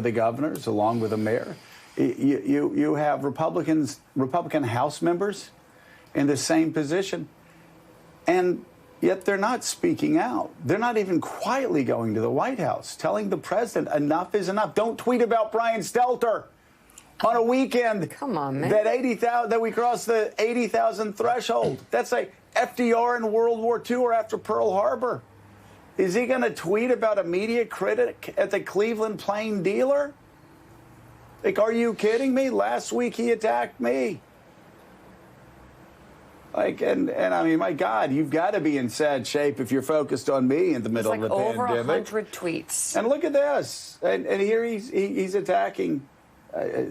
the governors, along with the mayor. You have Republican House members in the same position, and yet they're not speaking out. They're not even quietly going to the White House, telling the president enough is enough. Don't tweet about Brian Stelter on a weekend. Come on, man. That we crossed the 80,000 threshold. That's like FDR in World War II or after Pearl Harbor. Is he going to tweet about a media critic at the Cleveland Plain Dealer? Like, are you kidding me? Last week he attacked me. Like, and I mean, my God, you've got to be in sad shape if you're focused on me in the middle of the pandemic. Over 100 tweets. And look at this. And here he's attacking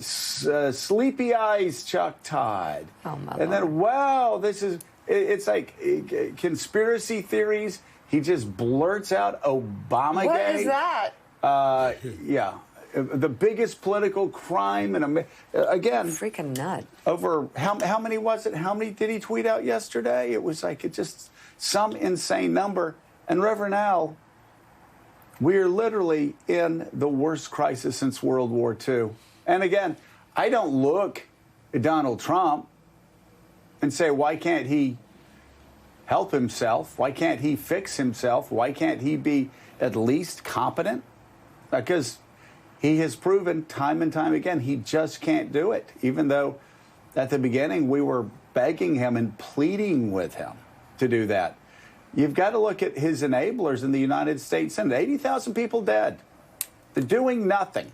Sleepy Eyes Chuck Todd. Oh, my And then, wow, it's like conspiracy theories. He just blurts out Obamagate. What is that? Yeah. The biggest political crime in America. Again, freaking nut. Over how many was it? How many did he tweet out yesterday? It was like just some insane number. And Reverend Al, we are literally in the worst crisis since World War II. And again, I don't look at Donald Trump and say, why can't he help himself? Why can't he fix himself? Why can't he be at least competent? Because he has proven time and time again he just can't do it, even though at the beginning we were begging him and pleading with him to do that. You've got to look at his enablers in the United States Senate. 80,000 people dead. They're doing nothing.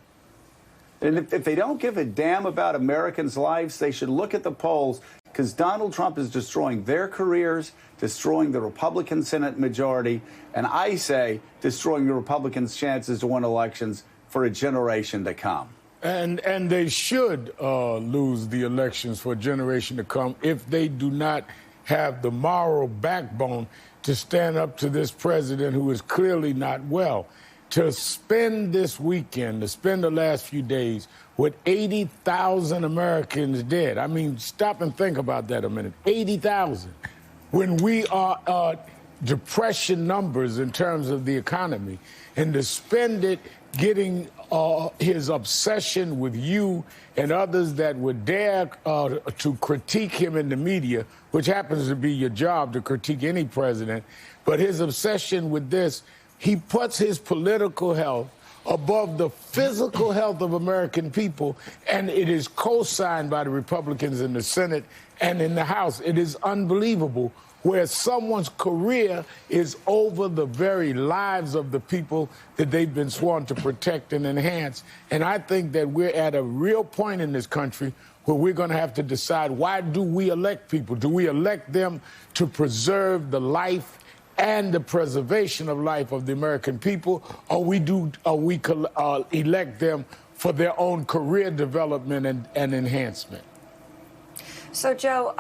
And if they don't give a damn about Americans' lives, they should look at the polls, because Donald Trump is destroying their careers, destroying the Republican Senate majority, and I say destroying the Republicans' chances to win elections for a generation to come. And they should lose the elections for a generation to come if they do not have the moral backbone to stand up to this president who is clearly not well. To spend this weekend, to spend the last few days with 80,000 Americans dead. I mean, stop and think about that a minute. 80,000. When we are depression numbers in terms of the economy, and to spend it getting his obsession with you and others that would dare to critique him in the media, which happens to be your job to critique any president, but his obsession with this, he puts his political health above the physical health of American people, and it is co-signed by the Republicans in the Senate and in the House. It is unbelievable, where someone's career is over the very lives of the people that they've been sworn to protect and enhance. And I think that we're at a real point in this country where we're going to have to decide, why do we elect people? Do we elect them to preserve the life and the preservation of life of the American people, or we elect them for their own career development and enhancement? So, Joe,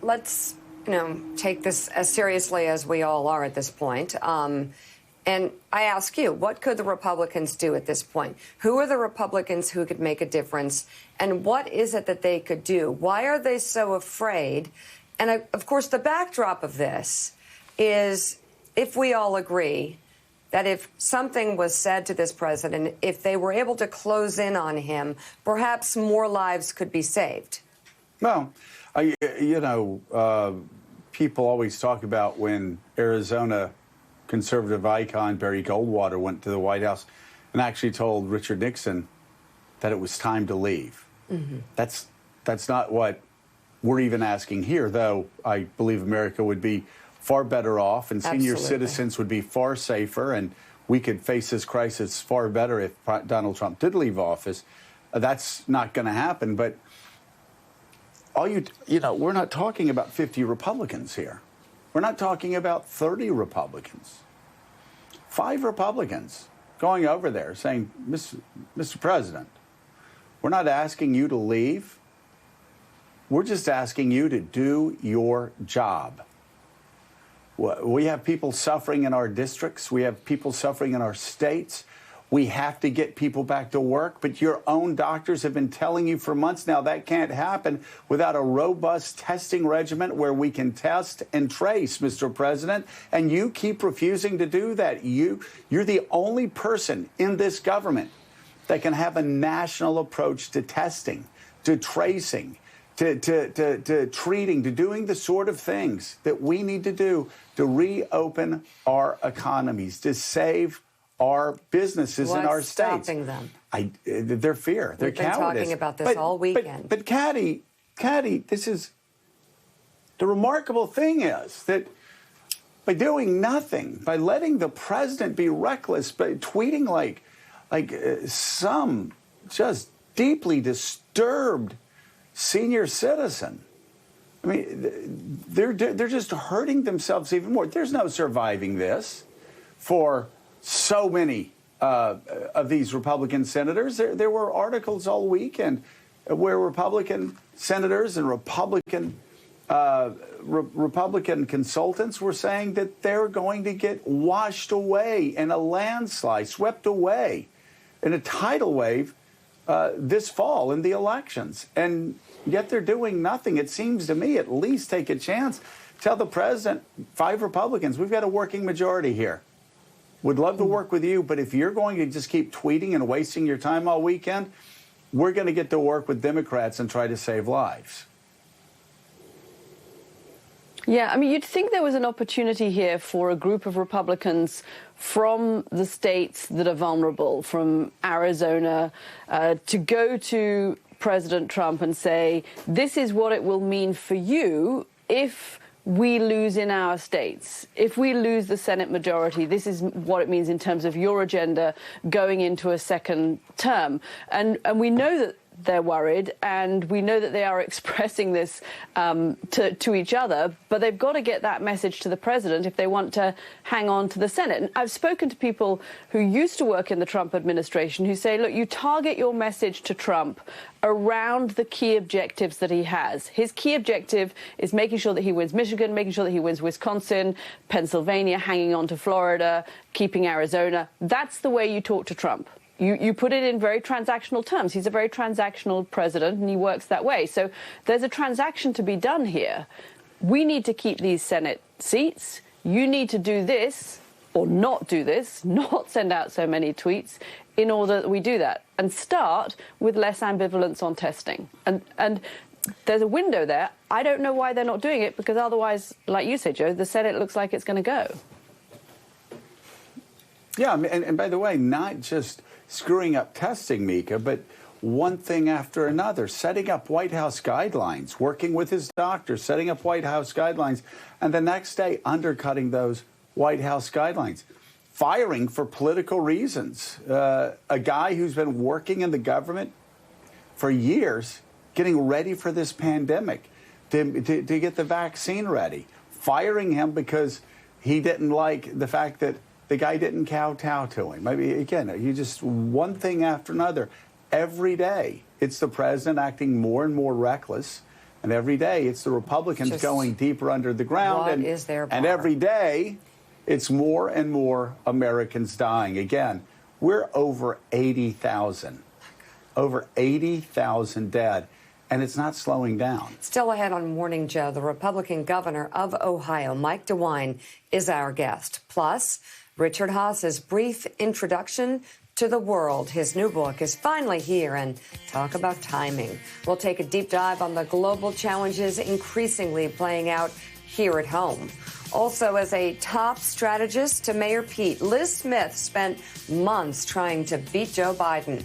let's take this as seriously as we all are at this point. And I ask you, what could the Republicans do at this point? Who are the Republicans who could make a difference? And what is it that they could do? Why are they so afraid? And, of course, the backdrop of this is, if we all agree that if something was said to this president, if they were able to close in on him, perhaps more lives could be saved. Well, people always talk about when Arizona conservative icon Barry Goldwater went to the White House and actually told Richard Nixon that it was time to leave. Mm-hmm. That's not what we're even asking here, though I believe America would be far better off and senior citizens would be far safer, and we could face this crisis far better if Donald Trump did leave office. That's not going to happen, but we're not talking about 50 Republicans here. We're not talking about 30 Republicans. 5 Republicans going over there saying, Mr. President, we're not asking you to leave. We're just asking you to do your job. We have people suffering in our districts. We have people suffering in our states. We have to get people back to work. But your own doctors have been telling you for months now that can't happen without a robust testing regimen where we can test and trace, Mr. President. And you keep refusing to do that. You're the only person in this government that can have a national approach to testing, to tracing, to treating, to doing the sort of things that we need to do to reopen our economies, to save our businesses in our states. What's stopping them? Their fear, their cowardice. We've been talking about this all weekend. But Caddy, this is the remarkable thing is that by doing nothing, by letting the president be reckless, by tweeting like some just deeply disturbed senior citizen, I mean, they're just hurting themselves even more. There's no surviving this for so many of these Republican senators. There were articles all weekend where Republican senators and Republican consultants were saying that they're going to get washed away in a landslide, swept away in a tidal wave this fall in the elections. And yet they're doing nothing. It seems to me at least take a chance. Tell the president, 5 Republicans, we've got a working majority here. Would love to work with you, but if you're going to just keep tweeting and wasting your time all weekend, we're going to get to work with Democrats and try to save lives. Yeah, I mean, you'd think there was an opportunity here for a group of Republicans from the states that are vulnerable, from Arizona, to go to President Trump and say, this is what it will mean for you if we lose in our states. If we lose the Senate majority, this is what it means in terms of your agenda going into a second term. And we know that they're worried, and we know that they are expressing this to each other, but they've got to get that message to the president if they want to hang on to the Senate. And I've spoken to people who used to work in the Trump administration who say, look, you target your message to Trump around the key objectives that he has. His key objective is making sure that he wins Michigan, making sure that he wins Wisconsin, Pennsylvania, hanging on to Florida, keeping Arizona. That's the way you talk to Trump. You put it in very transactional terms. He's a very transactional president, and he works that way. So there's a transaction to be done here. We need to keep these Senate seats. You need to do this or not do this, not send out so many tweets in order that we do that, and start with less ambivalence on testing. And there's a window there. I don't know why they're not doing it, because otherwise, like you say, Joe, the Senate looks like it's going to go. Yeah, and by the way, not just screwing up testing, Mika, but one thing after another, setting up White House guidelines, working with his doctor, setting up White House guidelines, and the next day undercutting those White House guidelines, firing for political reasons. A guy who's been working in the government for years, getting ready for this pandemic, to get the vaccine ready, firing him because he didn't like the fact that the guy didn't kowtow to him. Maybe, again, you just one thing after another. Every day, it's the president acting more and more reckless. And every day, it's the Republicans just going deeper under the ground. What is their bar? And every day, it's more and more Americans dying. Again, we're over 80,000. Over 80,000 dead. And it's not slowing down. Still ahead on Morning Joe, the Republican governor of Ohio, Mike DeWine, is our guest. Plus, Richard Haas's brief introduction to the world. His new book is finally here, and talk about timing. We'll take a deep dive on the global challenges increasingly playing out here at home. Also, as a top strategist to Mayor Pete, Liz Smith spent months trying to beat Joe Biden.